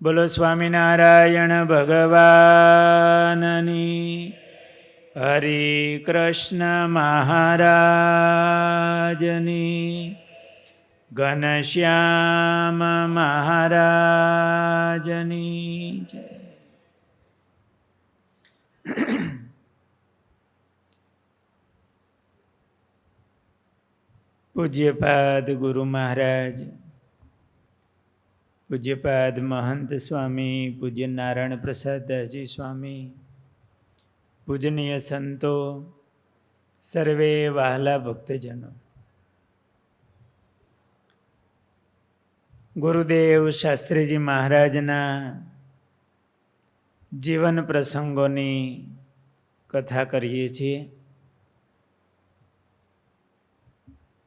બોલો સ્વામિનારાયણ ભગવાનની. હરે કૃષ્ણ મહારાજની. ઘનશ્યામ મહારાજની જય. પૂજ્યપાદ ગુરુ મહારાજ, પૂજ્યપાદ મહંત સ્વામી, પૂજ્ય નારાયણ પ્રસાદજી સ્વામી, પૂજનીય સંતો, સર્વે વહાલા ભક્તજનો, ગુરુદેવ શાસ્ત્રીજી મહારાજના જીવન પ્રસંગોની કથા કરીએ છીએ.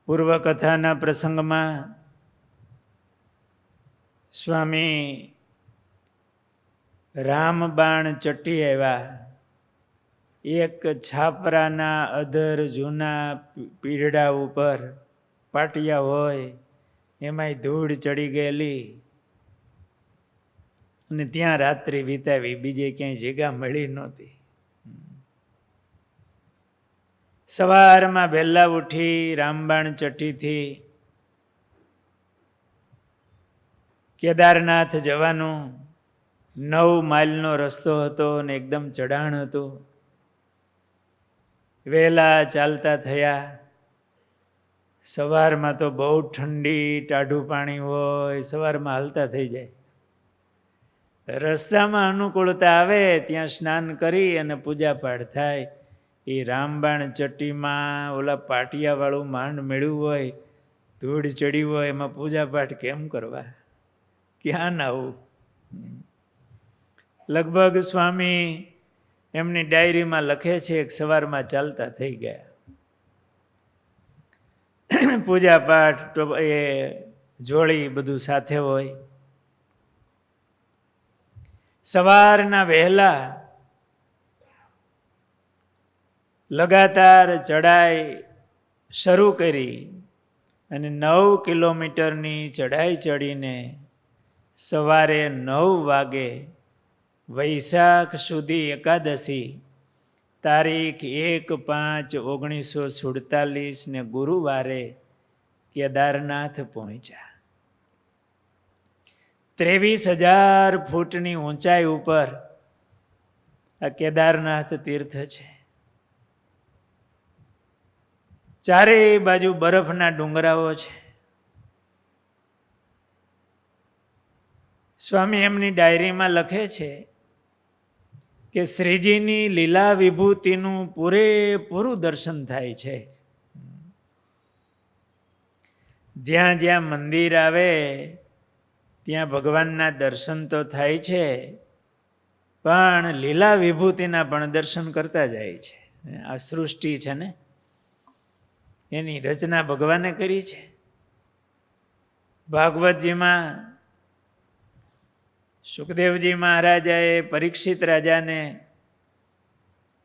પૂર્વકથાના પ્રસંગમાં સ્વામી રામબાણ ચટી આવ્યા. એક છાપરાના અધર જૂના પીઢડા ઉપર પાટિયા હોય એમાંય ધૂળ ચડી ગયેલી અને ત્યાં રાત્રિ વિતાવી. બીજે ક્યાંય જગ્યા મળી નહોતી. સવારમાં વહેલા ઉઠી રામબાણ ચટ્ટીથી કેદારનાથ જવાનું 9 માઇલનો રસ્તો હતો અને એકદમ ચઢાણ હતું. વહેલા ચાલતા થયા. સવારમાં તો બહુ ઠંડી, ટાઢું પાણી હોય, સવારમાં હાલતા થઈ જાય. રસ્તામાં અનુકૂળતા આવે ત્યાં સ્નાન કરી અને પૂજાપાઠ થાય. એ રામબાણ ચટ્ટીમાં ઓલા પાટિયાવાળું માંડ મેળ્યું હોય, ધૂળ ચડી હોય, એમાં પૂજાપાઠ કેમ કરવા? ક્યાં આવું? લગભગ સ્વામી એમની ડાયરીમાં લખે છે કે સવારમાં ચાલતા થઈ ગયા. પૂજાપાઠ એ જોડી બધું સાથે હોય. સવારના વહેલા લગાતાર ચઢાઈ શરૂ કરી અને 9 કિલોમીટરની ચઢાઈ ચડીને સવારે 9 વાગે વૈશાખ સુધી એકાદશી તારીખ 1/5/1947 ને ગુરુવારે કેદારનાથ પહોંચ્યા. 23,000 ફૂટની ઊંચાઈ ઉપર આ કેદારનાથ તીર્થ છે. ચારેય બાજુ બરફના ડુંગરાઓ છે. સ્વામી એમની ડાયરીમાં લખે છે કે શ્રીજીની લીલા વિભૂતિનું પૂરેપૂરું દર્શન થાય છે. જ્યાં જ્યાં મંદિર આવે ત્યાં ભગવાનના દર્શન તો થાય છે, પણ લીલા વિભૂતિના પણ દર્શન કરતા જાય છે. આ સૃષ્ટિ છે ને, એની રચના ભગવાને કરી છે. ભાગવતજીમાં સુખદેવજી મહારાજાએ પરીક્ષિત રાજાને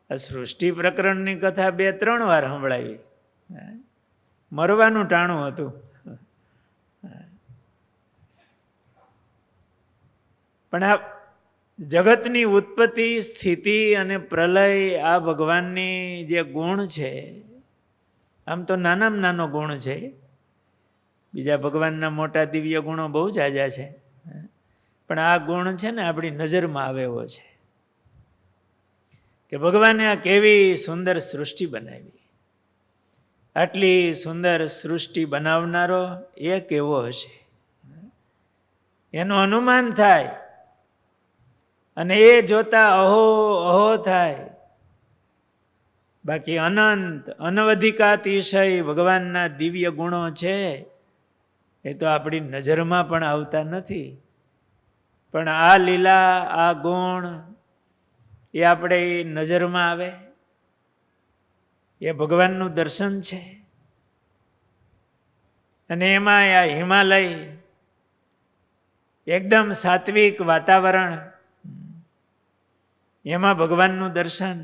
આ સૃષ્ટિ પ્રકરણની કથા 2-3 વાર સંભળાવી. મરવાનું ટાણું હતું, પણ આ જગતની ઉત્પત્તિ, સ્થિતિ અને પ્રલય આ ભગવાનની જે ગુણ છે, આમ તો નાનામાં નાનો ગુણ છે. બીજા ભગવાનના મોટા દિવ્ય ગુણો બહુ ઝાઝા છે, પણ આ ગુણ છે ને આપણી નજરમાં આવે એવો છે કે ભગવાને આ કેવી સુંદર સૃષ્ટિ બનાવી. આટલી સુંદર સૃષ્ટિ બનાવનારો એ કેવો હશે એનું અનુમાન થાય અને એ જોતા અહો અહો થાય. બાકી અનંત અનવધિકાતિશય ભગવાનના દિવ્ય ગુણો છે, એ તો આપણી નજરમાં પણ આવતા નથી. પણ આ લીલા, આ ગુણ એ આપણે નજરમાં આવે, એ ભગવાનનું દર્શન છે. અને એમાં આ હિમાલય, એકદમ સાત્વિક વાતાવરણ, એમાં ભગવાનનું દર્શન.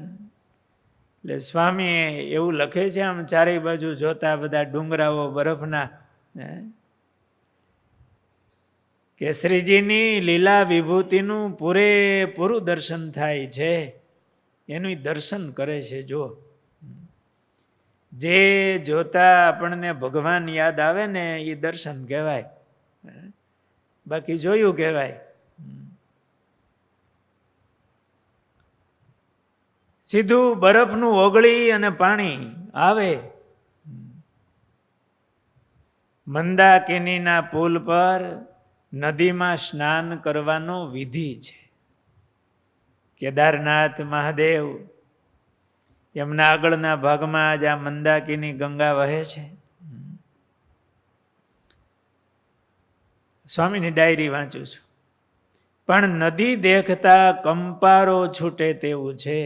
એટલે સ્વામી એવું લખે છે, આમ ચારેય બાજુ જોતા બધા ડુંગરાઓ બરફના, કે શ્રીજીની લીલા વિભૂતિનું પૂરેપૂરું દર્શન થાય છે. એનું દર્શન કરે છે. જો જે જોતા આપણને ભગવાન યાદ આવે ને એ દર્શન કહેવાય, બાકી જોયું કહેવાય. સીધું બરફનું ઓગળી અને પાણી આવે. મંદાકિનીના પુલ પર નદીમાં સ્નાન કરવાનો વિધિ છે. કેદારનાથ મહાદેવ એમના આગળના ભાગમાં જ આ મંદાકિની ગંગા વહે છે. સ્વામીની ડાયરી વાંચું છું. પણ નદી દેખતા કંપારો છૂટે તેવું છે.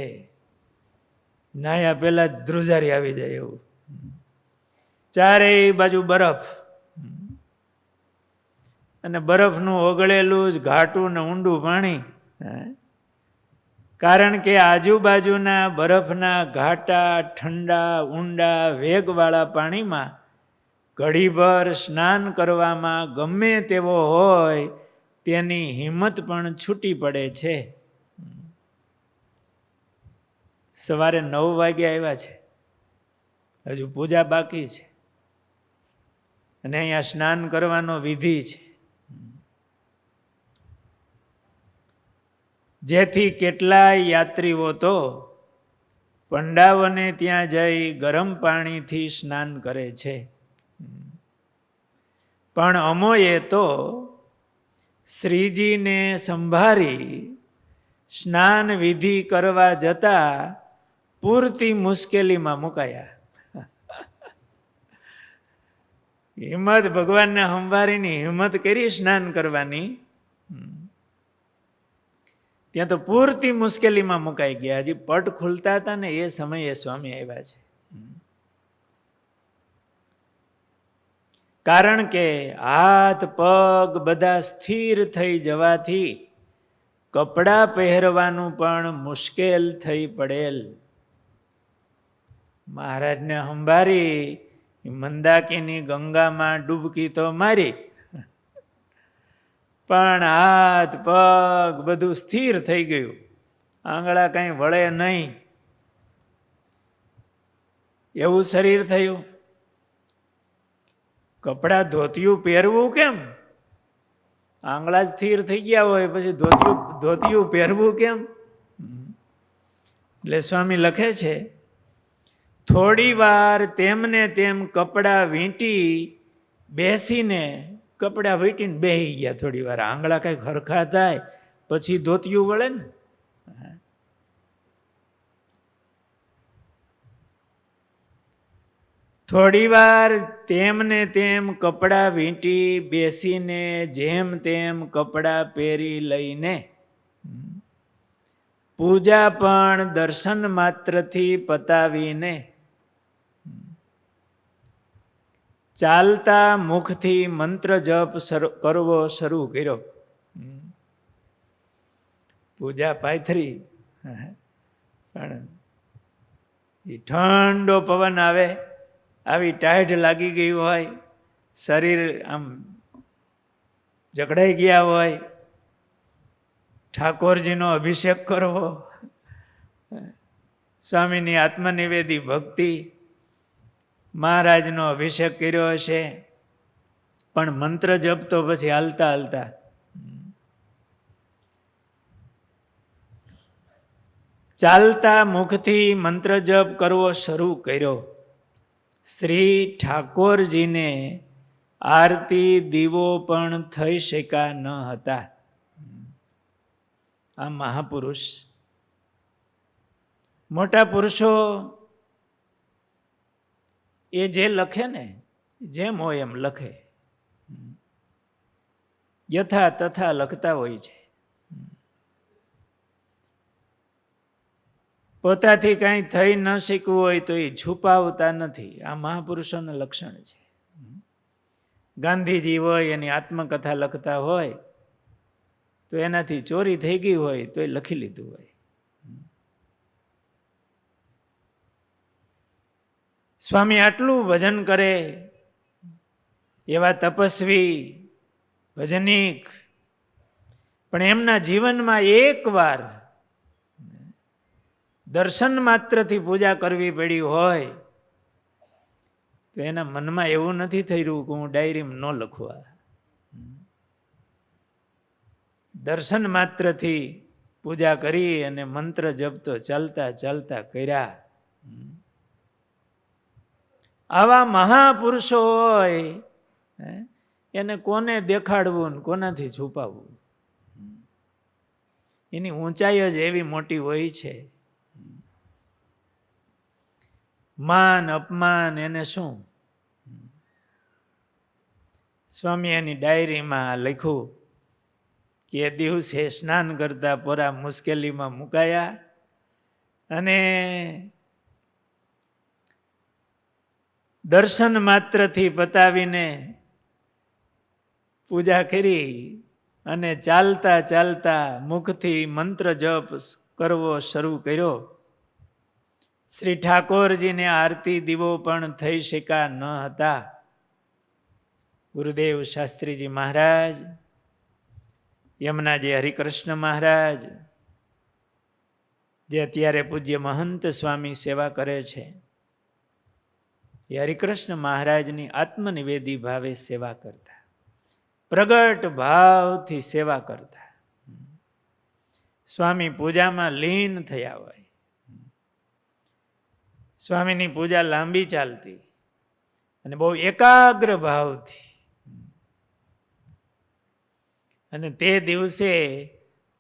નાયા પેલા જ ધ્રુજારી આવી જાય એવું. ચારેય બાજુ બરફ અને બરફનું ઓગળેલું જ ઘાટું ને ઊંડું પાણી. કારણ કે આજુબાજુના બરફના ઘાટા ઠંડા ઊંડા વેગવાળા પાણીમાં ઘડીભર સ્નાન કરવામાં ગમે તેવો હોય તેની હિંમત પણ છૂટી પડે છે. સવારે 9 વાગે આવ્યા છે, હજુ પૂજા બાકી છે અને અહીંયા સ્નાન કરવાનો વિધિ છે. જેથી કેટલાય યાત્રીઓ તો પંડાવને ત્યાં જઈ ગરમ પાણીથી સ્નાન કરે છે. પણ અમોએ તો શ્રીજીને સંભાળી સ્નાન વિધિ કરવા જતા પૂરતી મુશ્કેલીમાં મુકાયા. હિંમત ભગવાનને સંભાળીની હિંમત કરી સ્નાન કરવાની, ત્યાં તો પૂરતી મુશ્કેલીમાં મુકાઈ ગયા. હજી પટ ખુલતા હતા ને એ સમયે સ્વામી આવ્યા છે. કારણ કે હાથ પગ બધા સ્થિર થઈ જવાથી કપડાં પહેરવાનું પણ મુશ્કેલ થઈ પડેલ. મહારાજને સંભાળી મંદાકિની ગંગામાં ડૂબકી તો મારી, પણ હાથ પગ બધું સ્થિર થઈ ગયું. આંગળા કંઈ વળે નહીં એવું શરીર થયું. કપડાં ધોતિયું પહેરવું કેમ? આંગળા સ્થિર થઈ ગયા હોય પછી ધોતિયું પહેરવું કેમ? એટલે સ્વામી લખે છે, થોડી વાર તેમને તેમ કપડાં વીંટી બેસીને કપડાં વીંટીને બેસી ગયા. થોડી વાર આંગળા કંઈક હરખા થાય પછી ધોતિયું વળે ને. થોડી વાર તેમને તેમ કપડાં વીંટી બેસીને જેમ તેમ કપડાં પહેરી લઈને પૂજા પણ દર્શન માત્રથી પતાવીને ચાલતા મુખથી મંત્ર જપ કરવો શરૂ કર્યો. પૂજા પાથરી પણ એ ઠંડો પવન આવે, આવી ટાઢ લાગી ગઈ હોય, શરીર આમ જકડાઈ ગયા હોય, ઠાકોરજીનો અભિષેક કરવો, સ્વામીની આત્મનિવેદી ભક્તિ, મહારાજનો અભિષેક કર્યો હશે, પણ મંત્ર જપ તો પછી હાલતા હાલતા ચાલતા મુખથી મંત્ર જપ કરવો શરૂ કર્યો. શ્રી ઠાકોરજીને આરતી દીવો પણ થઈ શક્યા ન હતા. આ મહાપુરુષ, મોટા પુરુષો એ જે લખે ને જેમ હોય એમ લખે, યથા તથા લખતા હોય છે. પોતાથી કાંઈ થઈ ન શીખવું હોય તો એ છુપાવતા નથી. આ મહાપુરુષોનું લક્ષણ છે. ગાંધીજી હોય એની આત્મકથા લખતા હોય તો એનાથી ચોરી થઈ ગઈ હોય તો એ લખી લીધું હોય. સ્વામી આટલું ભજન કરે એવા તપસ્વી ભજનીક પણ એમના જીવનમાં એકવાર દર્શન માત્રથી પૂજા કરવી પડી હોય તો એના મનમાં એવું નથી થઈ રહ્યું કે હું ડાયરીમાં ન લખવા. દર્શન માત્રથી પૂજા કરી અને મંત્ર જપતો ચાલતા ચાલતા કર્યા. આવા મહાપુરુષો હોય એને કોને દેખાડવું ને કોનાથી છુપાવવું? એની ઊંચાઈ જ એવી મોટી હોય છે. માન અપમાન એને શું? સ્વામી એની ડાયરીમાં લખ્યું કે એ દિવસે સ્નાન કરતા પોરા મુશ્કેલીમાં મુકાયા અને દર્શન માત્રથી પતાવીને પૂજા કરી અને ચાલતા ચાલતા મુખથી મંત્ર જપ કરવો શરૂ કર્યો. શ્રી ઠાકોરજીને આરતી દીવો પણ થઈ શક્યા ન હતા. ગુરુદેવ શાસ્ત્રીજી મહારાજ, યમુનાજી હરિકૃષ્ણ મહારાજ, જે અત્યારે પૂજ્ય મહંત સ્વામી સેવા કરે છે, એ હરિકૃષ્ણ મહારાજની આત્મનિવેદી ભાવે સેવા કરતા, પ્રગટ ભાવથી સેવા કરતા. સ્વામી પૂજામાં લીન થયા હોય. સ્વામીની પૂજા લાંબી ચાલતી અને બહુ એકાગ્ર ભાવથી. અને તે દિવસે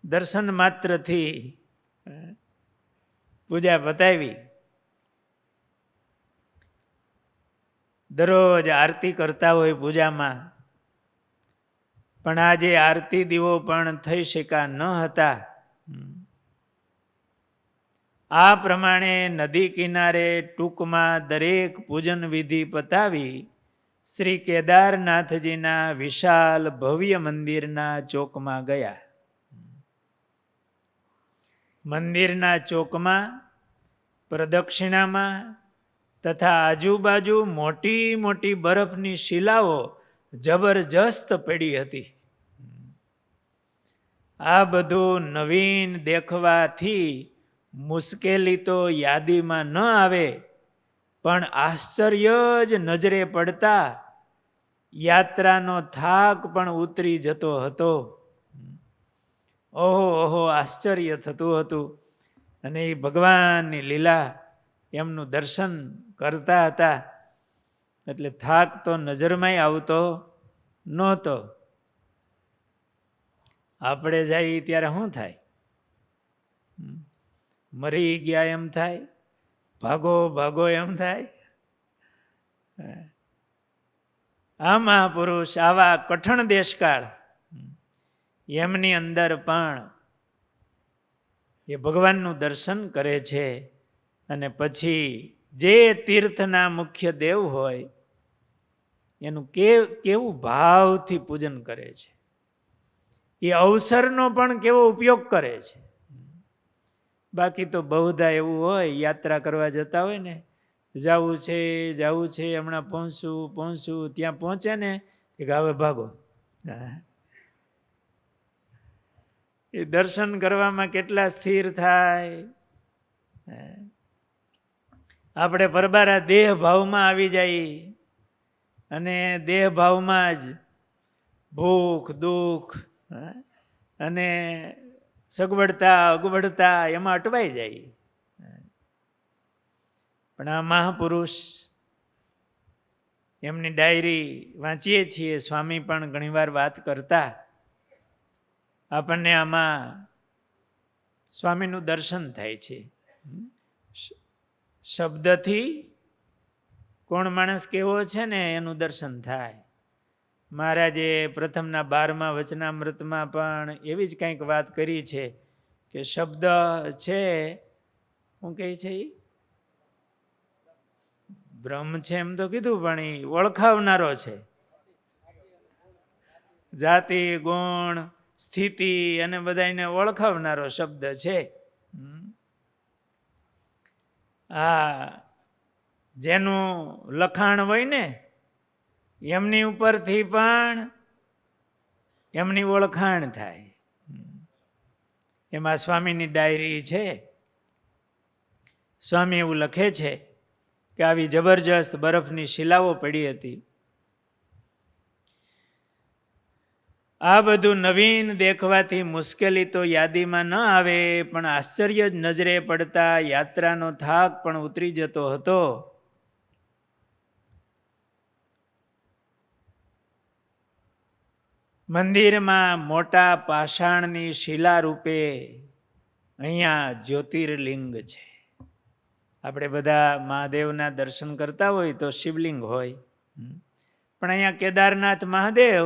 દર્શન માત્રથી પૂજા પતાવી. દરરોજ આરતી કરતા હોય પૂજામાં, પણ આજે આરતી દીવો પણ થઈ શક્યા ન હતા. આ પ્રમાણે નદી કિનારે ટૂંકમાં દરેક પૂજન વિધિ પતાવી શ્રી કેદારનાથજીના વિશાળ ભવ્ય મંદિરના ચોકમાં ગયા. મંદિરના ચોકમાં પ્રદક્ષિણામાં તથા આજુબાજુ મોટી મોટી બરફની શિલાઓ જબરજસ્ત પડી હતી. આ બધું નવીન દેખવાથી મુશ્કેલી તો યાદીમાં ન આવે, પણ આશ્ચર્ય જ નજરે પડતા યાત્રાનો થાક પણ ઉતરી જતો હતો. ઓહો ઓહો આશ્ચર્ય થતું હતું. અને એ ભગવાનની લીલા, એમનું દર્શન કરતા હતા એટલે થાક તો નજરમાંય આવતો નહોતો. આપણે જઈએ ત્યારે શું થાય? મરી ગયા એમ થાય, ભાગો ભાગો એમ થાય. આ મહાપુરુષ આવા કઠણ દેશકાળ એમની અંદર પણ એ ભગવાનનું દર્શન કરે છે. અને પછી જે તીર્થના મુખ્ય દેવ હોય એનું કેવું ભાવથી પૂજન કરે છે. એ અવસરનો પણ કેવો ઉપયોગ કરે છે. બાકી તો બહુધા એવું હોય, યાત્રા કરવા જતા હોય ને, જવું છે, હમણાં પહોંચશું, ત્યાં પહોંચે ને કે હવે ભાગો. એ દર્શન કરવામાં કેટલા સ્થિર થાય. આપણે પરબારા દેહ ભાવમાં આવી જાય અને દેહ ભાવમાં જ ભૂખ દુઃખ અને સગવડતા અગવડતા એમાં અટવાઈ જાય. પણ આ મહાપુરુષ, એમની ડાયરી વાંચીએ છીએ, સ્વામી પણ ઘણીવાર વાત કરતા. આપણને આમાં સ્વામીનું દર્શન થાય છે. શબ્દથી કોણ માણસ કેવો છે ને એનું દર્શન થાય. મહારાજે પ્રથમના 12મા વચનામૃતમાં પણ એવી જ કંઈક વાત કરી છે કે શબ્દ છે, શું કહે છે, બ્રહ્મ છે એમ તો કીધું, પણ એ ઓળખાવનારો છે. જાતિ ગુણ સ્થિતિ અને બધાને ઓળખાવનારો શબ્દ છે. આ જેનું લખાણ હોય ને એમની ઉપરથી પણ એમની ઓળખાણ થાય. એમાં સ્વામીની ડાયરી છે. સ્વામી એવું લખે છે કે આવી જબરજસ્ત બરફની શિલાઓ પડી હતી. આ બધું નવીન દેખવાથી મુશ્કેલી તો યાદીમાં ન આવે, પણ આશ્ચર્ય જ નજરે પડતા યાત્રાનો થાક પણ ઉતરી જતો હતો. મંદિરમાં મોટા પાષાણની શિલા રૂપે અહીંયા જ્યોતિર્લિંગ છે. આપણે બધા મહાદેવના દર્શન કરતા હોય તો શિવલિંગ હોય, પણ અહીંયા કેદારનાથ મહાદેવ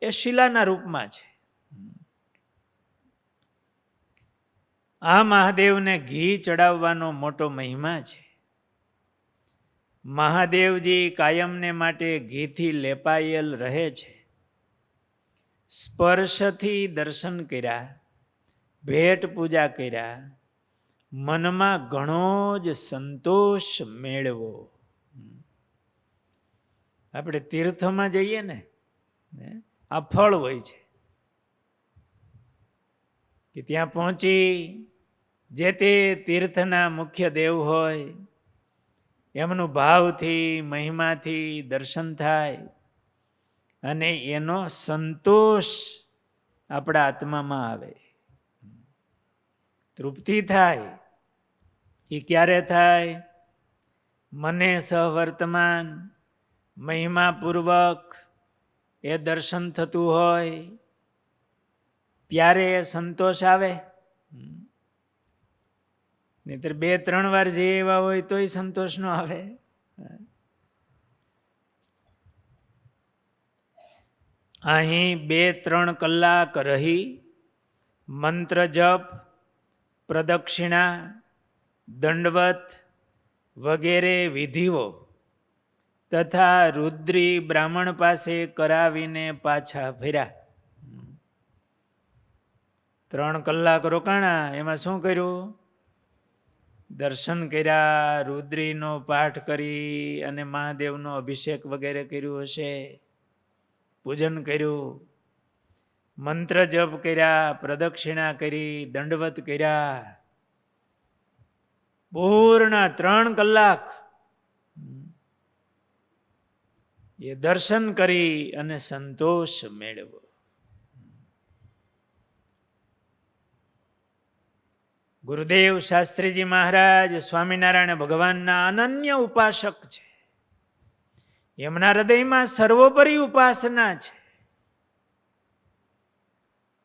એ શિલાના રૂપમાં છે. આ મહાદેવને ઘી ચડાવવાનો મોટો મહિમા છે. મહાદેવજી કાયમને માટે ઘીથી લેપાયેલ રહે છે. સ્પર્શથી દર્શન કર્યા, ભેટ પૂજા કર્યા, મનમાં ઘણો જ સંતોષ મેળવો. આપણે તીર્થમાં જઈએ ને, આ ફળ હોય છે કે ત્યાં પહોંચી જે તે તીર્થના મુખ્ય દેવ હોય એમનું ભાવથી મહિમાથી દર્શન થાય અને એનો સંતોષ આપણા આત્મામાં આવે, તૃપ્તિ થાય. એ ક્યારે થાય? મને સહવર્તમાન મહિમાપૂર્વક એ દર્શન થતું હોય ત્યારે એ સંતોષ આવે. નહીતર 2-3 વાર જે એવા હોય તોય સંતોષ ન આવે. અહીં 2-3 કલાક રહી મંત્ર જપ, પ્રદક્ષિણા, દંડવત વગેરે વિધિઓ તથા રુદ્રી બ્રાહ્મણ પાસે કરાવીને પાછા ફર્યા. 3 કલાક રોકાણા. એમાં શું કર્યું? દર્શન કર્યા, રુદ્રીનો પાઠ કરી અને મહાદેવનો અભિષેક વગેરે કર્યું હશે, પૂજન કર્યું, મંત્ર જપ કર્યા, પ્રદક્ષિણા કરી, દંડવત કર્યા. પૂર્ણ 3 કલાક એ દર્શન કરી અને સંતોષ મેળવો. ગુરુદેવ શાસ્ત્રીજી મહારાજ સ્વામિનારાયણ ભગવાનના અનન્ય ઉપાસક છે. એમના હૃદયમાં સર્વોપરી ઉપાસના છે,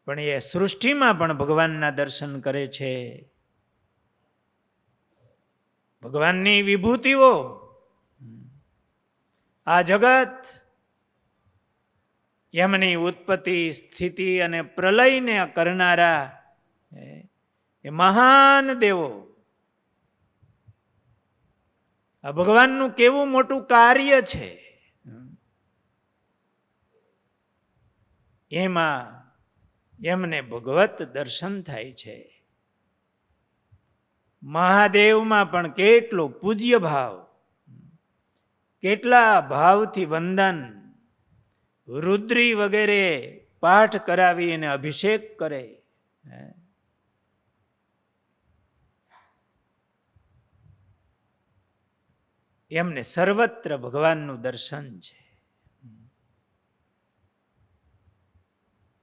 પણ એ સૃષ્ટિમાં પણ ભગવાનના દર્શન કરે છે. ભગવાનની વિભૂતિઓ, આ જગત, એમની ઉત્પત્તિ, સ્થિતિ અને પ્રલયને કરનારા એ મહાન દેવો. આ ભગવાનનું કેવું મોટું કાર્ય છે. એમાં એમને ભગવત દર્શન થાય છે. મહાદેવમાં પણ કેટલો પૂજ્ય ભાવ, કેટલા ભાવથી વંદન, રુદ્રી વગેરે પાઠ કરાવી અને અભિષેક કરે. એમને સર્વત્ર ભગવાનનું દર્શન છે.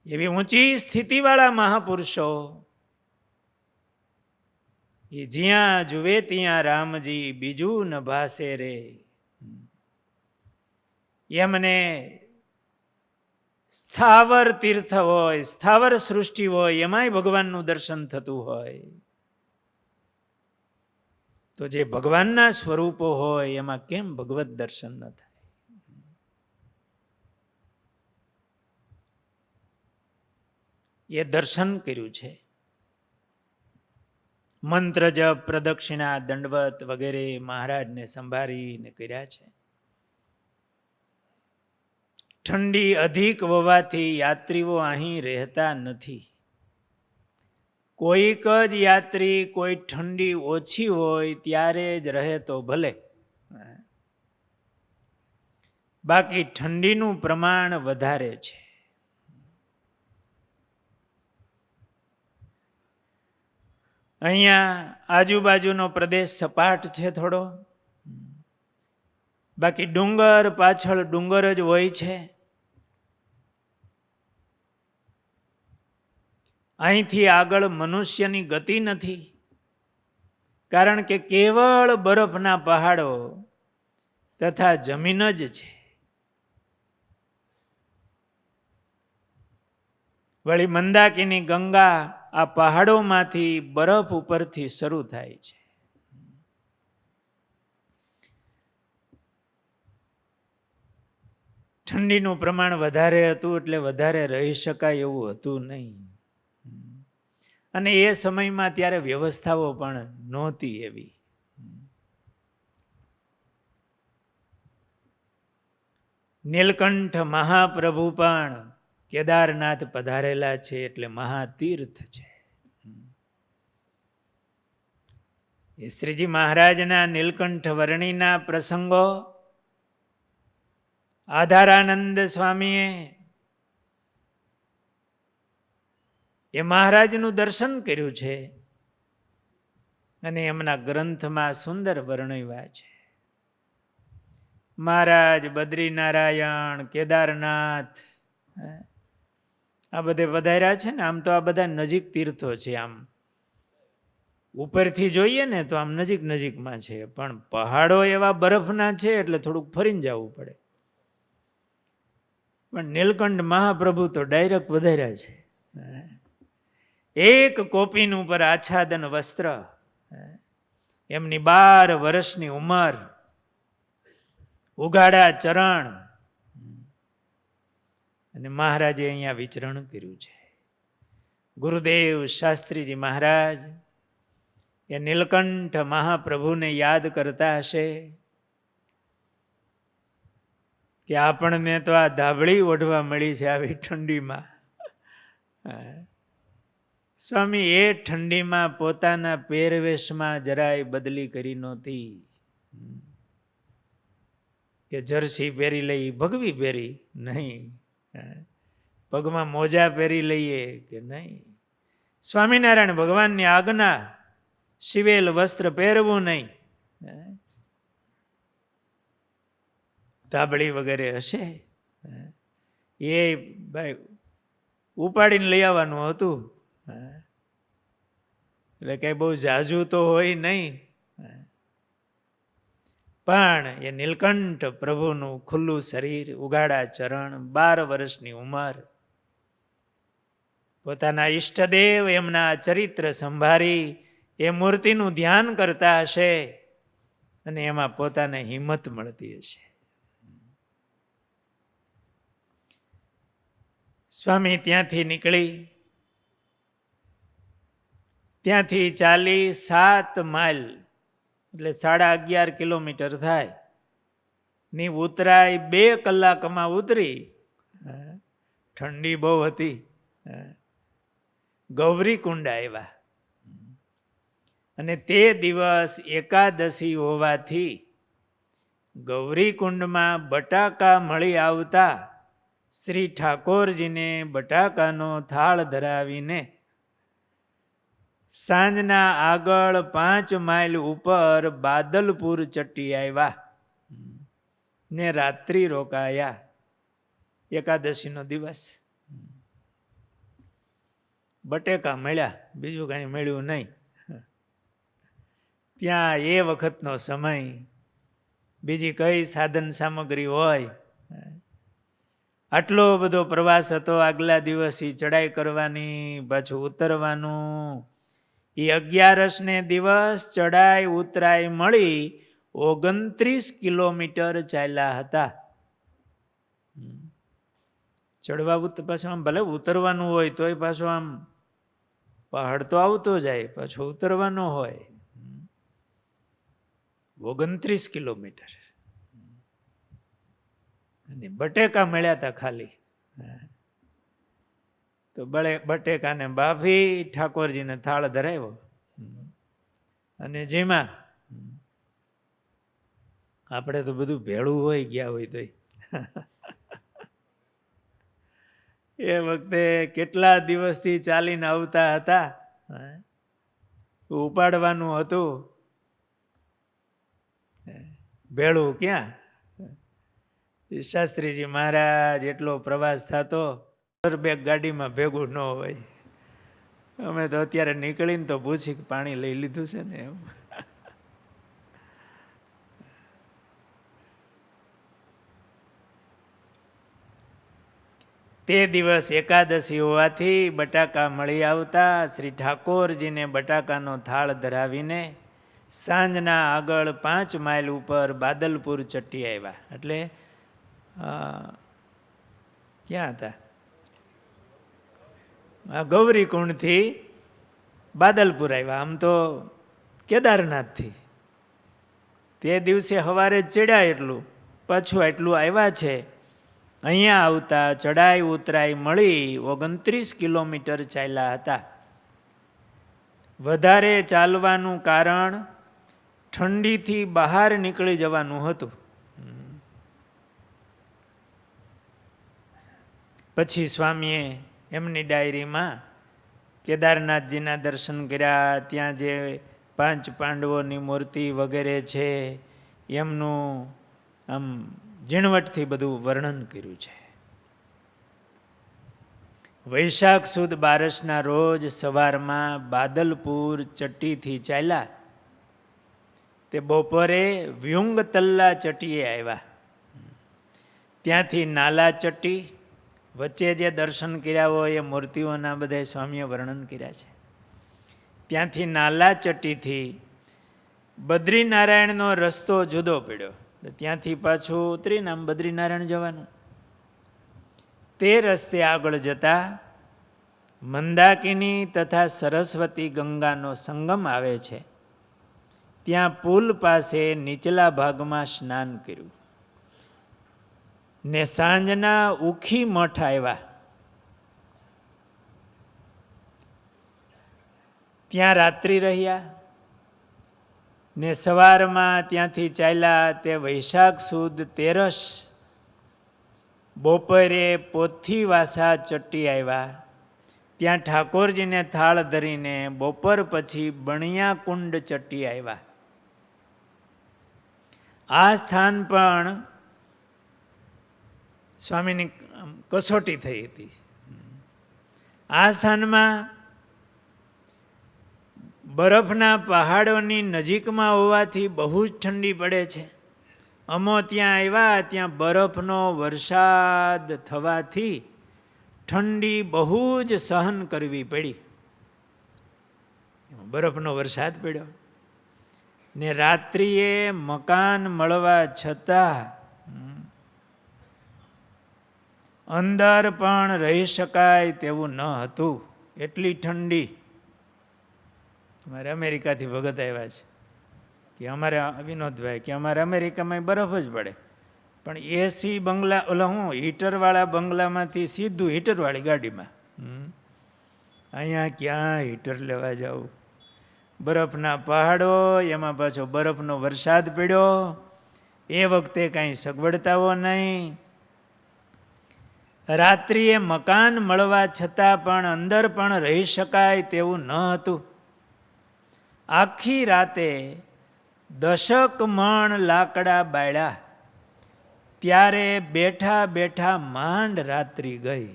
એવી ઊંચી સ્થિતિવાળા મહાપુરુષો એ જ્યાં જુએ ત્યાં રામજી બીજું ન ભાસે રે. એમને સ્થાવર તીર્થ હોય, સ્થાવર સૃષ્ટિ હોય, એમાંય ભગવાનનું દર્શન થતું હોય, તો જે ભગવાનના સ્વરૂપો હોય એમાં કેમ ભગવત દર્શન ન થાય? એ દર્શન કર્યું છે. મંત્ર જપ, પ્રદક્ષિણા, દંડવત વગેરે મહારાજને સંભાળીને કર્યા છે. ઠંડી અધિક હોવાથી યાત્રીઓ અહીં રહેતા નથી. કોઈક જ યાત્રી કોઈ ઠંડી ઓછી હોય ત્યારે જ રહે તો ભલે, બાકી ઠંડીનું પ્રમાણ વધારે છે. અહીંયા આજુબાજુનો પ્રદેશ સપાટ છે થોડો, બાકી ડુંગર પાછળ ડુંગર જ હોય છે. અહીંથી આગળ મનુષ્યની ગતિ નથી, કારણ કે કેવળ બરફના પહાડો તથા જમીન જ છે. વળી મંદાકિની ગંગા આ પહાડોમાંથી બરફ ઉપરથી શરૂ થાય છે. ઠંડીનું પ્રમાણ વધારે હતું એટલે વધારે રહી શકાય એવું હતું નહીં. અને એ સમયમાં ત્યારે વ્યવસ્થાઓ પણ નહોતી એવી. નીલકંઠ મહાપ્રભુ પણ કેદારનાથ પધારેલા છે એટલે મહાતીર્થ છે. એ શ્રીજી મહારાજના નીલકંઠ વર્ણીના પ્રસંગો આધારાનંદ સ્વામીએ એ મહારાજનું દર્શન કર્યું છે અને એમના ગ્રંથમાં સુંદર વર્ણવ્યા છે. મહારાજ બદ્રીનારાયણ, કેદારનાથ આ બધે વધાર્યા છે ને. આમ તો આ બધા નજીક તીર્થો છે, આમ ઉપરથી જોઈએ ને તો આમ નજીક નજીકમાં છે, પણ પહાડો એવા બરફના છે એટલે થોડુંક ફરીને જવું પડે. પણ નીલકંઠ મહાપ્રભુ તો ડાયરેક્ટ વધાર્યા છે. એક કોપીન ઉપર આચ્છાદન વસ્ત્ર, એમની 12 વર્ષની ઉંમર, ઉગાડા ચરણ, અને મહારાજે અહીંયા વિચરણ કર્યું છે. ગુરુદેવ શાસ્ત્રીજી મહારાજ એ નીલકંઠ મહાપ્રભુને યાદ કરતા હશે કે આપણને તો આ ધાબળી ઓઢવા મળી છે આવી ઠંડીમાં. સ્વામી એ ઠંડીમાં પોતાના પહેરવેશમાં જરાય બદલી કરી નહોતી કે જર્સી પહેરી લઈ, ભગવી પહેરી નહીં, પગમાં મોજા પહેરી લઈએ કે નહીં. સ્વામિનારાયણ ભગવાનની આજ્ઞા, સિવેલ વસ્ત્ર પહેરવું નહીં. ધાબળી વગેરે હશે એ ભાઈ ઉપાડીને લઈ આવવાનું હતું, એટલે કઈ બહુ ઝાઝુ તો હોય નહીં. પણ એ નીલકંઠ પ્રભુનું ખુલ્લું શરીર, ઉગાડા ચરણ, 12 વર્ષની ઉંમર, પોતાના ઈષ્ટદેવ એમના ચરિત્ર સંભાળી એ મૂર્તિનું ધ્યાન કરતા હશે અને એમાં પોતાને હિંમત મળતી હશે. સ્વામી ત્યાંથી નીકળી, ત્યાંથી ચાલી 7 માઇલ એટલે 11.5 કિલોમીટર થાય ની ઉતરાય 2 કલાકમાં ઉતરી. ઠંડી બહુ હતી. ગૌરીકુંડ આવ્યા અને તે દિવસ એકાદશી હોવાથી ગૌરીકુંડમાં બટાકા મળી આવતા શ્રી ઠાકોરજીને બટાકાનો થાળ ધરાવીને સાંજના આગળ 5 માઇલ ઉપર બાદલપુર ચટ્ટી આવ્યા ને રાત્રિ રોકાયા. એકાદશીનો દિવસ. બટેકા મળ્યા, બીજું કાંઈ મળ્યું નહીં. ત્યાં એ વખતનો સમય, બીજી કઈ સાધન સામગ્રી હોય. આટલો બધો પ્રવાસ હતો, આગલા દિવસે ચડાઈ કરવાની, પાછું ઉતરવાનું. એ 11ને દિવસ ચડાઈ ઉતરાઈ મળી 29 કિલોમીટર ચાલ્યા હતા. ચડવા પાછું આમ ભલે ઉતરવાનું હોય તોય પાછું આમ પહાડ તો આવતો જાય, પાછો ઉતરવાનો હોય. 29 કિલોમીટર. અને બટેકા મળ્યા હતા ખાલી. તો બટેકાને બાફી ઠાકોરજીને થાળ ધરાવ્યો અને જેમાં આપણે તો બધું ભેળું હોય, ગયા હોય તોય. એ વખતે કેટલા દિવસથી ચાલીને આવતા હતા. ઉપાડવાનું હતું, ભેળું ક્યાં. શાસ્ત્રીજી મહારાજ એટલો પ્રવાસ થતો, બેગ ગાડીમાં ભેગું ન હોય. અમે તો અત્યારે નીકળીને તો પૂછી પાણી લઈ લીધું છે ને એમ. તે દિવસ એકાદશી હોવાથી બટાકા મળી આવતા શ્રી ઠાકોરજીને બટાકાનો થાળ ધરાવીને સાંજના આગળ 5 માઇલ ઉપર બાદલપુર ચટ્ટી આવ્યા. એટલે ક્યાં હતા? ગૌરીકુંડથી બાદલપુર આવ્યા. આમ તો કેદારનાથથી તે દિવસે સવારે ચડ્યા એટલું, પાછું એટલું આવ્યા છે. અહીંયા આવતા ચડાઈ ઉતરાઈ મળી 29 કિલોમીટર ચાલ્યા હતા. વધારે ચાલવાનું કારણ ઠંડીથી બહાર નીકળી જવાનું હતું. પછી સ્વામીએ એમની ડાયરીમાં કેદારનાથજીના દર્શન કર્યા. ત્યાં જે 5 પાંડવોની મૂર્તિ વગેરે છે એમનું આમ ઝીણવટથી બધું વર્ણન કર્યું છે. વૈશાખ સુદ 12ના રોજ સવારમાં બાદલપુર ચટ્ટીથી ચાલ્યા. તે બપોરે વ્યુંગતલ્લા ચટ્ટીએ આવ્યા. ત્યાંથી નાલા ચટ્ટી, વચ્ચે જે દર્શન કર્યા હોય એ મૂર્તિઓના બધા સ્વામીએ વર્ણન કર્યા છે. ત્યાંથી નાલા ચટ્ટીથી બદ્રીનારાયણનો રસ્તો જુદો પડ્યો. ત્યાંથી પાછું ઉતરીને આમ બદ્રીનારાયણ જવાનું. તે રસ્તે આગળ જતા મંદાકિની તથા સરસ્વતી ગંગાનો સંગમ આવે છે. ત્યાં પુલ પાસે નીચલા ભાગમાં સ્નાન કર્યું ને સાંજના ઉખી મઠ આવ્યા. ત્યાં રાત્રિ રહ્યા ને સવારમાં ત્યાંથી ચાલ્યા. તે વૈશાખ સુદ 13 બપોરે પોથીવાસા ચટ્ટી આવ્યા. ત્યાં ઠાકોરજીને થાળ ધરીને બપોર પછી બણિયા કુંડ ચટ્ટી આવ્યા. આ સ્થાન પણ સ્વામીની કસોટી થઈ હતી. આ સ્થાનમાં બરફના પહાડોની નજીકમાં હોવાથી બહુ જ ઠંડી પડે છે. અમો ત્યાં આવ્યા, ત્યાં બરફનો વરસાદ થવાથી ઠંડી બહુ જ સહન કરવી પડી. બરફનો વરસાદ પડ્યો ને રાત્રિએ મકાન મળવા છતાં અંદર પણ રહી શકાય તેવું ન હતું. એટલી ઠંડી. અમારે અમેરિકાથી ભગત આવ્યા છે કે અમારે વિનોદભાઈ કે અમારે અમેરિકામાં બરફ જ પડે, પણ એસી બંગલા હીટરવાળા બંગલામાંથી સીધું હીટરવાળી ગાડીમાં. અહીંયા ક્યાં હીટર લેવા જાવ? બરફના પહાડો, એમાં પાછો બરફનો વરસાદ પડ્યો. એ વખતે કાંઈ સગવડતાઓ નહીં. રાત્રિએ મકાન મળવા છતાં પણ અંદર પણ રહી શકાય તેવું ન હતું. આખી રાતે 10 મણ લાકડા બાળ્યા. ત્યારે બેઠા બેઠા માંડ રાત્રિ ગઈ.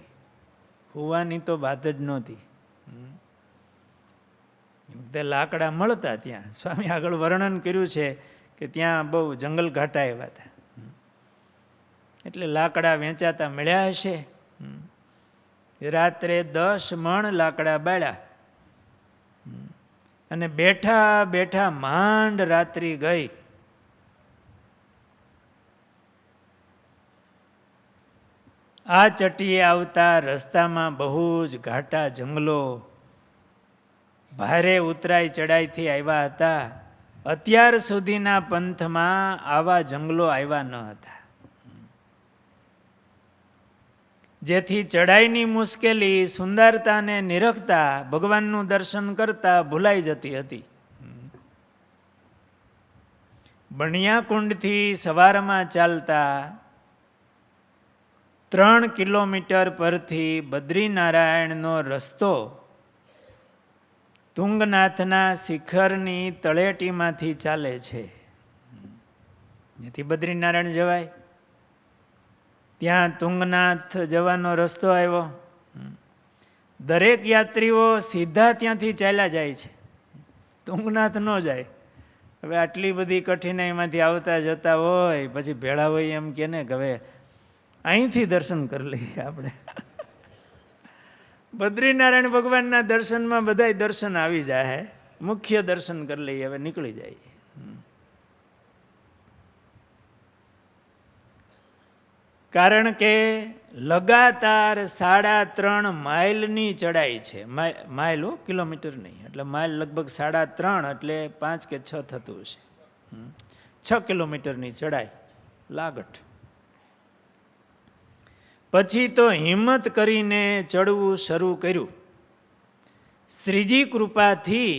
હોવાની તો વાત જ નહોતી. તે લાકડા મળતા ત્યાં સ્વામી આગળ વર્ણન કર્યું છે કે ત્યાં બહુ જંગલ ઘાટા એવા હતા. એટલે લાકડા વેચાતા મળ્યા હશે. રાત્રે 10 મણ લાકડા બાળ્યા અને બેઠા બેઠા માંડ રાત્રિ ગઈ. આ ચટ્ટીએ આવતા રસ્તામાં બહુ જ ઘાટા જંગલો, ભારે ઉતરાઈ ચડાઈથી આવ્યા હતા. અત્યાર સુધીના પંથમાં આવા જંગલો આવ્યા ન હતા. જેથી ચડાઈની મુશ્કેલી સુંદરતાને નિરખતા ભગવાનનું દર્શન કરતા ભૂલાઈ જતી હતી. બણિયા કુંડથી સવારમાં ચાલતા 3 કિલોમીટર પરથી બદ્રીનારાયણનો રસ્તો તુંગનાથના શિખરની તળેટીમાંથી ચાલે છે. ત્યાંથી બદ્રીનારાયણ જવાય. ત્યાં તુંગનાથ જવાનો રસ્તો આવ્યો. દરેક યાત્રીઓ સીધા ત્યાંથી ચાલ્યા જાય છે, તુંગનાથ ન જાય. હવે આટલી બધી કઠિનાઈમાંથી આવતા જતા હોય, પછી ભેળા હોય એમ કે ને કે હવે અહીંથી દર્શન કરી લઈએ આપણે. બદ્રીનારાયણ ભગવાનના દર્શનમાં બધાય દર્શન આવી જાય, મુખ્ય દર્શન કરી લઈએ, હવે નીકળી જાય. કારણ કે લગાતાર 3.5 માઇલની ચડાઈ છે. માઇલ કિલોમીટર નહીં, એટલે માઇલ લગભગ 3.5 એટલે 5 કે 6 થતું હશે. 6 કિલોમીટરની ચડાઈ લાગઠ. પછી તો હિંમત કરીને ચડવું શરૂ કર્યું. શ્રીજી કૃપાથી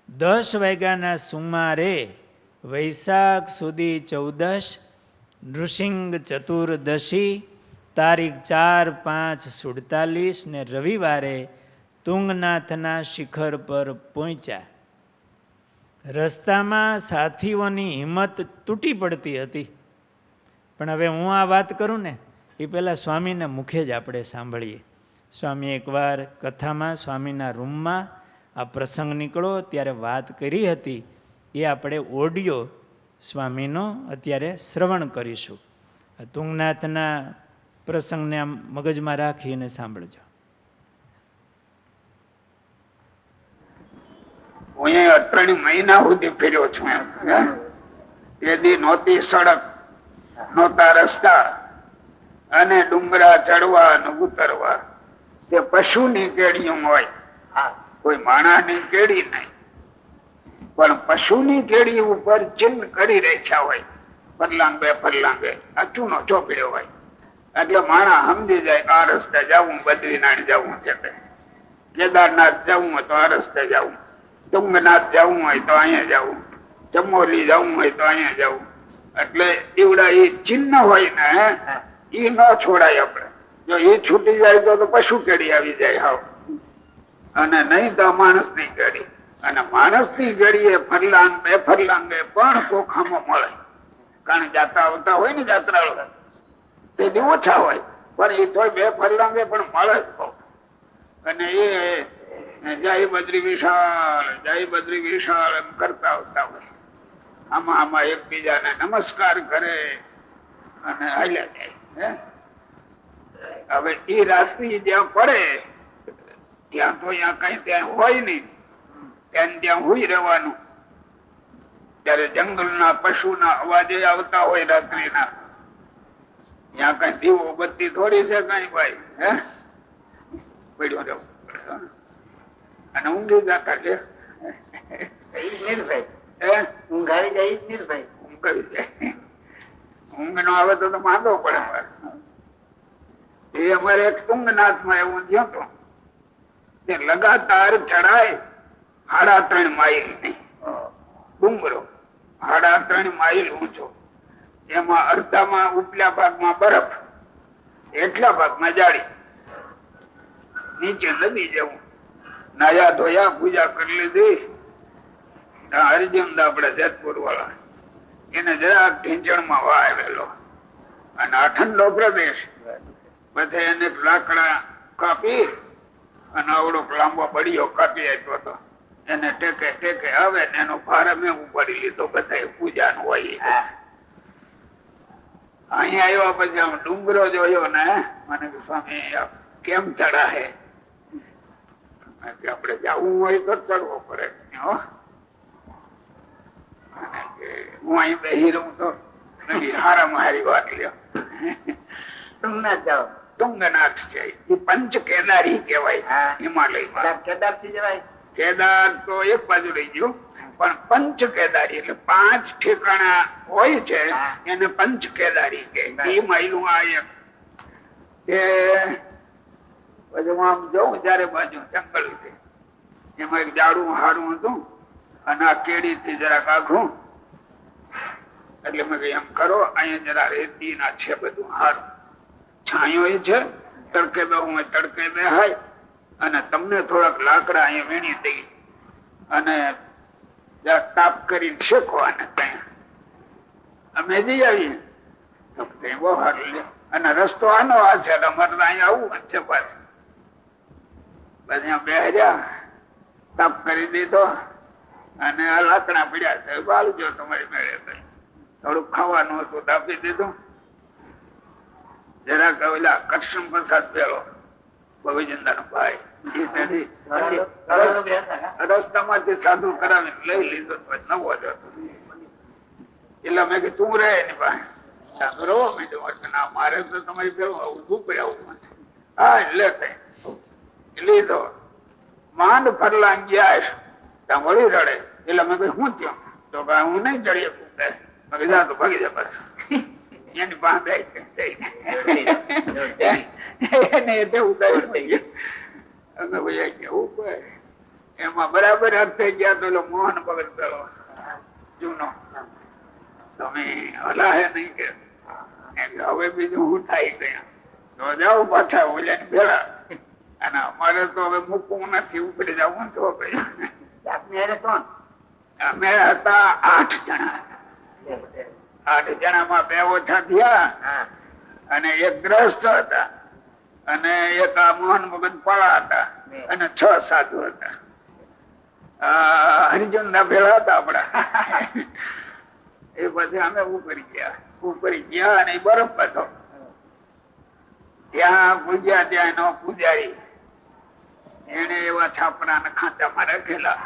10 વાગ્યાના સુમારે વૈશાખ સુધી 14 નૃસિંગ ચતુર્દશી તારીખ 4/5/47 ને રવિવારે તુંગનાથના શિખર પર પહોંચ્યા. રસ્તામાં સાથીઓની હિંમત તૂટી પડતી હતી. પણ હવે હું આ વાત કરું ને એ પહેલાં સ્વામીને મુખે જ આપણે સાંભળીએ. સ્વામી એકવાર કથામાં સ્વામીના રૂમમાં આ પ્રસંગ નીકળો ત્યારે વાત કરી હતી. એ આપણે ઓડિયો સ્વામીનો અત્યારે શ્રવણ કરીશું. તુંગનાથના પ્રસંગને આમ મગજમાં રાખીને સાંભળજો. હું 3 મહિના સુધી ફેર્યો છું. તેથી નહોતી સડક, નહોતા રસ્તા, અને ડુંગરા ચડવા અને ઉતરવા તે પશુની કેડીઓ હોય, કોઈ માણસની કેડી નહીં. પણ પશુની કેડી ઉપર ચિહ્ન કરી રાખ્યા હોય, ફરલાંગ 2 ફરલાંગે આ ચૂનો ચોપડ્યો હોય, એટલે માણસ સમજી જાય આ રસ્તે જવું, બદ્રીનારાયણ જવું છે, કેદારનાથ જવું હોય તો આ રસ્તે જવું, તુંગનાથ જવું હોય તો અહીંયા જવું, ચમોલી જવું હોય તો અહીંયા જવું. એટલે એવડા એ ચિહ્ન હોય ને એ ન છોડાય આપણે. જો એ છૂટી જાય તો પશુ કેડી આવી જાય હાવ, અને નહીં તો માણસ ની કેડી. અને માણસ ની કેડી એ ફરલાંગ 2 ફરલાંગે પણ કોખામાં મળે. કારણ જાત્રા આવતા હોય ને જાત્રાળુ તે ઓછા હોય, પણ એ તો 2 ફરલાંગે પણ મળે જ. અને એ જય બદ્રી વિશાળ, જય બદ્રી વિશાળ એમ કરતા આવતા હોય. આમાં એકબીજાને નમસ્કાર કરે અને હાલ્યા જાય. હવે એ રાત્રિ જ્યાં પડે ત્યાં તો ત્યાં કઈ ત્યાં હોય નહીં, ત્યાં હુઈ રહેવાનું. ત્યારે જંગલના પશુના અવાજે આવતા હોય રાત્રિના. ત્યાં કઈ દીવો બત્તી થોડી છે કઈ ભાઈ, પડ્યો રહેવું પડે. અને ઊંઘી જતા લે નિર્ભય, ઊંઘ આવી જાય નિર્ભય, ઊંઘ આવી જાય. ઊંઘ નો આવે તો માંદો પડે. એ અમારે એક તુંગનાથમાં એવું થયું હતું. લગાતાર ચડાય 3.5 માઇલ ની ડુંગરો, 3.5 માઇલ ઊંચો. એમાં અડધામાં ઉપલા ભાગમાં બરફ, એટલા ભાગમાં જાળી, નીચે નદી જેવું. નાયા ધોયા, પૂજા કરી લીધી. હરિજન આપડે જેતપુર વાળા એને જરાક ઢીંચણમાં વાવેલો, અને આ ઠંડો પ્રદેશ. પછી એને લાકડા કાપી અને આવડો લાંબો બળીઓ કાપી આપ્યો હતો. એને ટેકે ટેકે આવે ને એનો ભાર અમે ઉપાડી લીધો. બધા પૂજા નું હોય. અહીંયા આવ્યા પછી આમ ડુંગરો જોયો ને, મને સ્વામી કેમ ચડાહે? આપડે જવું હોય તો ચડવો પડે. હું અહીં બેહી રહું તો હારામાં હારી વાત લ્યો. તુંગનાથ જાઓ. તુંગનાથ છે એ પંચ કેદારી કહેવાય હિમાલયમાં. કેદાર થી જવાય. કેદાર તો એક બાજુ રહી ગયું, પણ પંચ કેદારી એટલે 5 ઠેકાણા હોય છે, એને પંચ કેદારી કે. એ માયલું આ એક. પછી હું આમ જઉં ત્યારે બાજુ જંગલ છે, એમાં એક ઝાડું હારું હતું, અને આ કેડી થી જરાક આઘું. એટલે મેં એમ કરો, અહીંયા જરા રેતી ના છે બધું હારું, છાંયો છે, તડકે બેહું તડકે બેહાય, અને તમને થોડાક લાકડા અહીંયા વીણી દઈ. અને જરાક તાપ કરીને શેકો અને કઈ અમે જઈ આવીએ તો કઈ બહુ સારું લે. અને રસ્તો આનો આ છે એટલે અમારે તો અહીંયા આવવું જ છે પાછું. બસ અહીંયા બેહ્યા, તાપ કરી દીધો અને આ લાકડા પડ્યા છે બાળજો તમારી મેળે કઈ થોડુંક ખાવાનું હતું આપી દીધું. જરાક ઓલા કૃષ્ણ પ્રસાદ પેલો ભવિજંદા નો ભાઈ રસ્તામાંથી સાધુ કરાવીને લઈ લીધો નવો જ હતો. એટલે મેં કે તું રહે એની પાસે મારે તો તમારી પેલું ઉભું કર્યા હા એટલે લીધો. માંડ ફરલા ગયા ત્યાં વળી રડે. એટલે મેં કઈ શું થયો તો હું નહીં ચડી શકું. મેં કીધા તો ભાગી જાય બસ એની પાસે એમાં બરાબર અર્થ થઈ ગયા. તો મોહન ભગત પેલો જૂનો તમે હલાહે નહીં કે હવે બીજું હું થાય ગયા તો જાઓ પાછા ઓલા ની ભેળા. અને અમારે તો હવે મૂકવું નથી, ઉપડી જવું તો અમે હતા 8 જણા. 8 જણામાં 2 ઓછા થયા અને એક ગ્રસ્ત હતા અને એક આ મોહન ભગત પાળા હતા અને 6 સાધુ હતા. હરિજન ના ભેળા હતા આપડા. એ પછી અમે ઉપરી ગયા અને બરફ હતો. ત્યાં પૂજ્યા. ત્યાં એનો પૂજારી એને એવા છાપરા ને ખાંચામાં રાખેલા.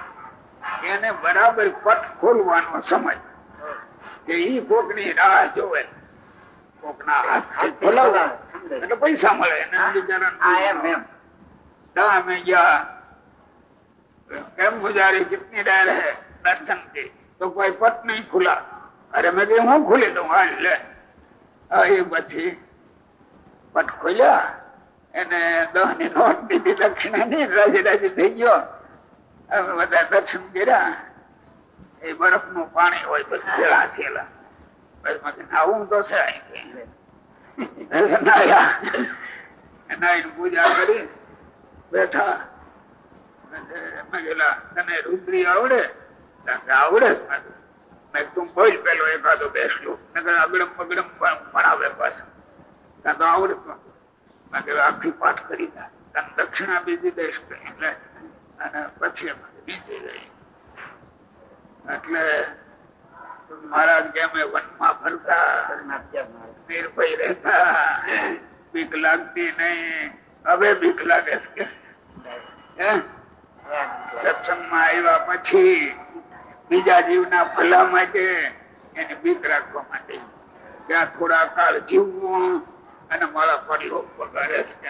એને બરાબર પટ ખોલવાનો સમય કે ઈ કોક ની રાહ જોવે, કોક ના હાથ ખોલાવે એટલે પૈસા મળે. અમે ગયા કેમ પૂજારી કિતની દેર હે દર્શન की તો કોઈ પટ નહીં ખુલા. અરે મેં કીધું હું ખુલી દઉં હાલ લે. એ પછી પટ ખોલ્યા એને 10 ની નોટ દીધી દક્ષિણા ની. રાજી રાજી થઈ ગયો. અમે બધા દર્શન કર્યા. એ બરફ નું પાણી હોય પછી ભેળા થયેલા. આવું તો છે પૂજા કરી બેઠા. તને રુદ્રી આવડે? આવડે. તું બોલ પેલો એકાદો બેસલું અગડમ બગડમ ભણાવે પાછું ત્યાં તો આવડતું. આખી પાઠ કરી તને દક્ષિણા બીજી દઈશ એટલે અને પછી બીજી ગઈ. એટલે મહારાજ કે અમે વનમાં ફરતા નિર્ભય રહેતા, બીક લાગતી નહીં. હવે બીક લાગે છે. સત્સંગમાં આવ્યા પછી બીજા જીવના ભલા માટે એની બીક રાખવા માટે ત્યાં થોડા કાળ જીવવું અને મારા પડલો પગારે છે.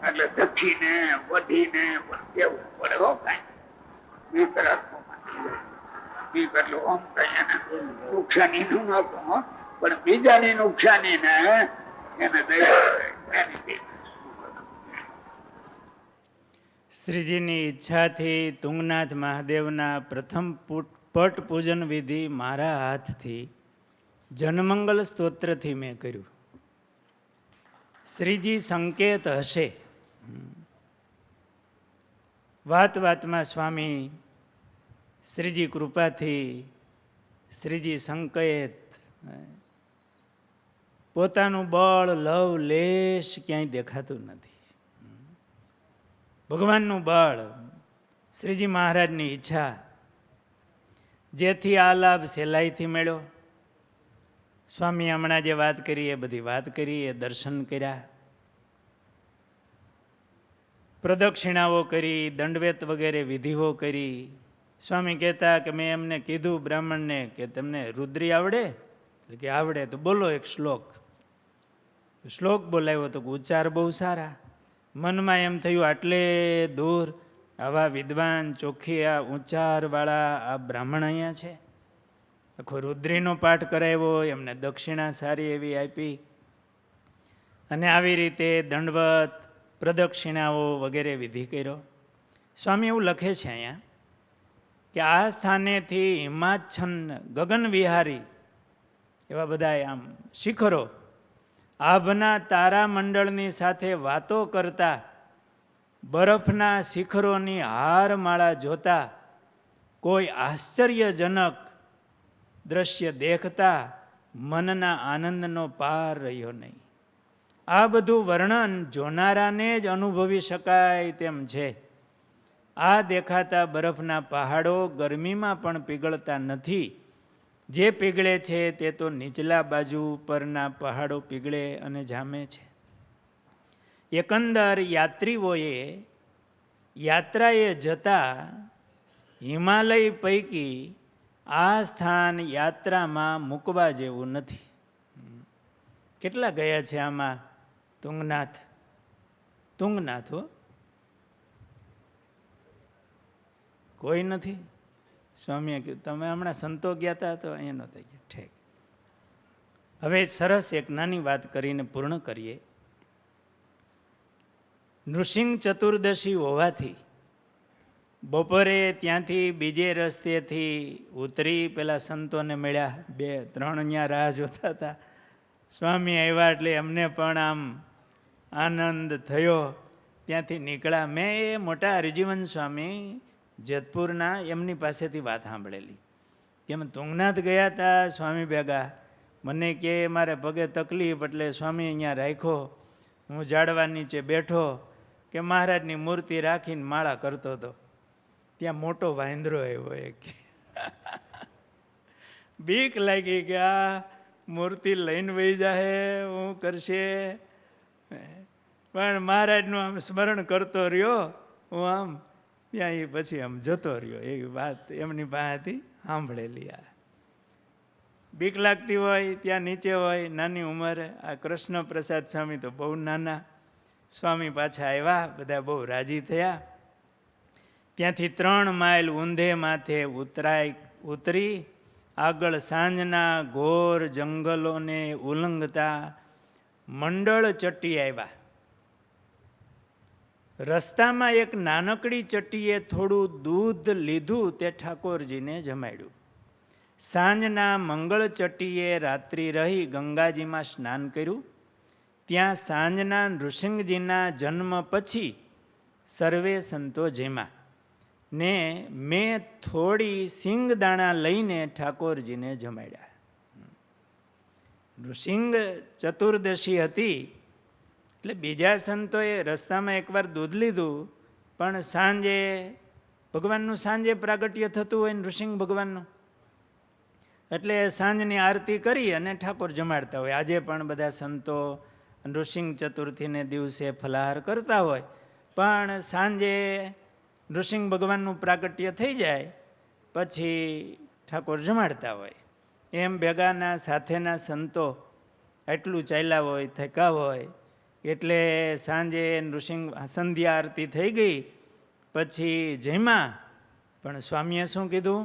એટલે દખીને વધીને પણ કેવું પડે હો કઈ બીક રાખવા માટે. બીક એટલે ઓમ કઈ એને નુકસાની નું નતું પણ બીજાની નુકસાની ને એને દયા એની બીક. શ્રીજીની ઈચ્છાથી તુંગનાથ મહાદેવના પ્રથમ પટ પૂજન વિધિ મારા હાથથી જનમંગલ સ્તોત્રથી મેં કર્યું. શ્રીજી સંકેત હશે. વાત વાતમાં સ્વામી શ્રીજી કૃપાથી શ્રીજી સંકેત પોતાનું બળ લવ લેશ ક્યાંય દેખાતું નથી. ભગવાનનું બળ, શ્રીજી મહારાજની ઈચ્છા, જેથી આ લાભ સહેલાઈથી મળ્યો. સ્વામી હમણાં જે વાત કરી એ બધી વાત કરી, એ દર્શન કર્યા, પ્રદક્ષિણાઓ કરી, દંડવેત વગેરે વિધિઓ કરી. સ્વામી કહેતા કે મેં એમને કીધું બ્રાહ્મણને કે તમને રુદ્રી આવડે? એટલે કે આવડે. તો બોલો એક શ્લોક. શ્લોક બોલાવ્યો તો ઉચ્ચાર બહુ સારા. મનમાં એમ થયું આટલે દૂર આવા વિદ્વાન ચોખ્ખી ઉચ્ચારવાળા આ બ્રાહ્મણ અહીંયા છે. આખો રુદ્રીનો પાઠ કરાવ્યો, એમને દક્ષિણા સારી એવી આપી અને આવી રીતે દંડવત પ્રદક્ષિણાઓ વગેરે વિધિ કર્યો. સ્વામી એવું લખે છે અહીંયા કે આ સ્થાનેથી હિમાચ્છન્ન ગગન વિહારી એવા બધા આમ શિખરો આભના તારામંડળની સાથે વાતો કરતા, બરફના શિખરોની હારમાળા જોતા કોઈ આશ્ચર્યજનક દ્રશ્ય દેખતા મનના આનંદનો પાર રહ્યો નહીં. આ બધું વર્ણન જોનારાને જ અનુભવી શકાય તેમ છે. આ દેખાતા બરફના પહાડો ગરમીમાં પણ પીગળતા નથી. જે પીગળે છે તે તો નીચલા બાજુ પરના પહાડો પીગળે અને જામે છે. એકંદર યાત્રીઓએ યાત્રાએ જતા હિમાલય પૈકી આ સ્થાન યાત્રામાં મૂકવા જેવું નથી. કેટલા ગયા છે આમાં? તુંગનાથ હો, કોઈ નથી. સ્વામીએ કીધું તમે હમણાં સંતો ગયા હતા તો અહીંયા નહોતા ગયા. ઠીક. હવે સરસ એક નાની વાત કરીને પૂર્ણ કરીએ. નૃસિંહ ચતુર્દશી હોવાથી બપોરે ત્યાંથી બીજે રસ્તેથી ઉતરી પેલા સંતોને મળ્યા. 2-3 અહીંયા રાહ જોતા હતા. સ્વામી આવ્યા એટલે એમને પણ આમ આનંદ થયો. ત્યાંથી નીકળ્યા. મેં એ મોટા હરિજીવન સ્વામી જેતપુરના એમની પાસેથી વાત સાંભળેલી કે અમે તુંગનાથ ગયા હતા સ્વામી ભેગા. મને કે મારે પગે તકલીફ એટલે સ્વામી અહીંયા રાખ્યો. હું ઝાડવા નીચે બેઠો કે મહારાજની મૂર્તિ રાખીને માળા કરતો હતો. ત્યાં મોટો વાંદરો આવ્યો. એક બીક લાગી કે આ મૂર્તિ લઈને વહી જાહે, હું કરશે. પણ મહારાજનું આમ સ્મરણ કરતો રહ્યો. હું આમ ત્યાં એ પછી આમ જતો રહ્યો. એવી વાત એમની પાસેથી સાંભળેલી. આ બીક લાગતી હોય ત્યાં નીચે હોય નાની ઉંમરે. આ કૃષ્ણ પ્રસાદ સ્વામી તો બહુ નાના. સ્વામી પાછા આવ્યા, બધા બહુ રાજી થયા. ત્યાંથી 3 માઇલ ઊંધે માથે ઉતરી આગળ સાંજના ઘોર જંગલોને ઉલ્લંઘતા મંડળ ચટ્ટી આવ્યા. રસ્તામાં એક નાનકડી ચટ્ટીએ થોડું દૂધ લીધું તે ઠાકોરજીને જમાડ્યું. સાંજના મંગળ ચટ્ટીએ રાત્રિ રહી ગંગાજીમાં સ્નાન કર્યું. ત્યાં સાંજના નૃસિંહજીના જન્મ પછી સર્વે સંતો જેમાં ને મેં થોડી સિંગદાણા લઈને ઠાકોરજીને જમાડ્યા. નૃસિંહ ચતુર્દશી હતી એટલે બીજા સંતોએ રસ્તામાં એકવાર દૂધ લીધું, પણ સાંજે ભગવાનનું સાંજે પ્રાગટ્ય થતું હોય નૃસિંહ ભગવાનનું, એટલે સાંજની આરતી કરી અને ઠાકોર જમાડતા હોય. આજે પણ બધા સંતો નૃસિંહ ચતુર્થીને દિવસે ફલાહાર કરતા હોય, પણ સાંજે નૃસિંહ ભગવાનનું પ્રાગટ્ય થઈ જાય પછી ઠાકોર જમાડતા હોય. એમ ભેગાના સાથેના સંતો એટલું ચાલ્યા હોય, થકા હોય, એટલે સાંજે નૃસિંહ સંધ્યા આરતી થઈ ગઈ પછી જમ્યા. પણ સ્વામીએ શું કીધું?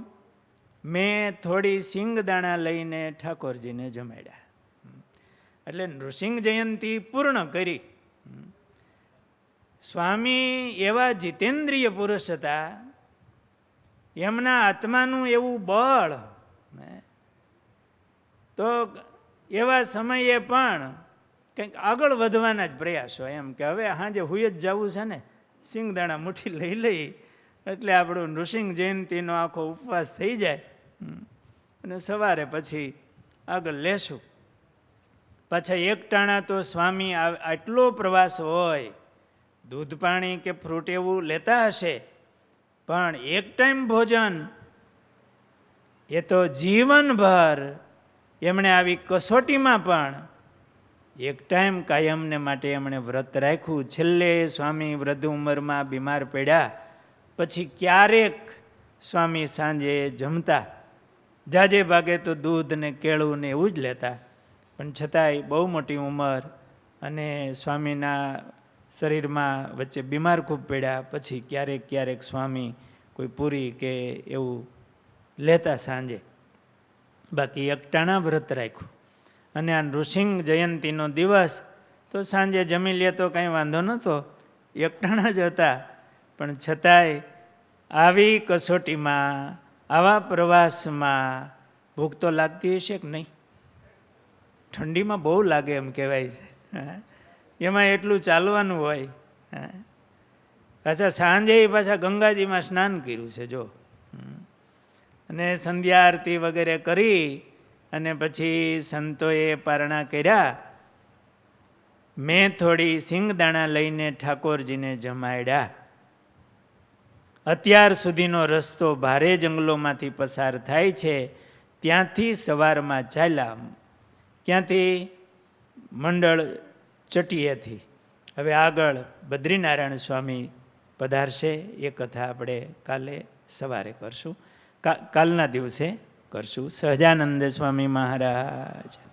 મેં થોડી સિંગદાણા લઈને ઠાકોરજીને જમાડ્યા. એટલે નૃસિંહ જયંતી પૂર્ણ કરી. સ્વામી એવા જીતેન્દ્રિય પુરુષ હતા. એમના આત્માનું એવું બળ, તો એવા સમયે પણ કંઈક આગળ વધવાના જ પ્રયાસો. એમ કે હવે સાંજે હુઈ જ જવું છે ને, સિંગદાણા મુઠ્ઠી લઈ લઈ એટલે આપણું નૃસિંહ જયંતીનો આખો ઉપવાસ થઈ જાય અને સવારે પછી આગળ લેશું. પાછા એકટાણા તો સ્વામી આટલો પ્રવાસ હોય, દૂધ પાણી કે ફ્રૂટ એવું લેતા હશે, પણ એક ટાઈમ ભોજન એ તો જીવનભર એમણે આવી કસોટીમાં પણ એક ટાઈમ કાયમને માટે એમણે વ્રત રાખ્યું. છેલ્લે સ્વામી વૃદ્ધ ઉંમરમાં બીમાર પડ્યા પછી ક્યારેક સ્વામી સાંજે જમતા. જાજે ભાગે તો દૂધ ને કેળું ને એવું જ લેતા, પણ છતાંય બહુ મોટી ઉંમર અને સ્વામીના શરીરમાં વચ્ચે બીમાર ખૂબ પડ્યા પછી ક્યારેક ક્યારેક સ્વામી કોઈ પૂરી કે એવું લેતા સાંજે. બાકી એકટાણા વ્રત રાખ્યું. અને આ નૃસિંહ જયંતીનો દિવસ તો સાંજે જમી લે તો કાંઈ વાંધો નહોતો, એકટાણા જ હતા. પણ છતાંય આવી કસોટીમાં, આવા પ્રવાસમાં ભૂખ તો લાગતી હશે કે નહીં? ઠંડીમાં બહુ લાગે એમ કહેવાય છે. એમાં એટલું ચાલવાનું હોય. પાછા સાંજે પાછા ગંગાજીમાં સ્નાન કર્યું છે. જો અને સંધ્યા આરતી વગેરે કરી અને પછી સંતોએ પારણા કર્યા. મેં થોડી સિંગદાણા લઈને ઠાકોરજીને જમાડ્યા. અત્યાર સુધીનો રસ્તો ભારે જંગલોમાંથી પસાર થાય છે. ત્યાંથી સવારમાં ચાલ્યા. ક્યાંથી? મંડળ ચટીએથી. હવે આગળ બદ્રીનારાયણ સ્વામી પધારશે. એ કથા આપણે કાલે સવારે કરશું, કાલના દિવસે કરશું. સહજાનંદ સ્વામી મહારાજ.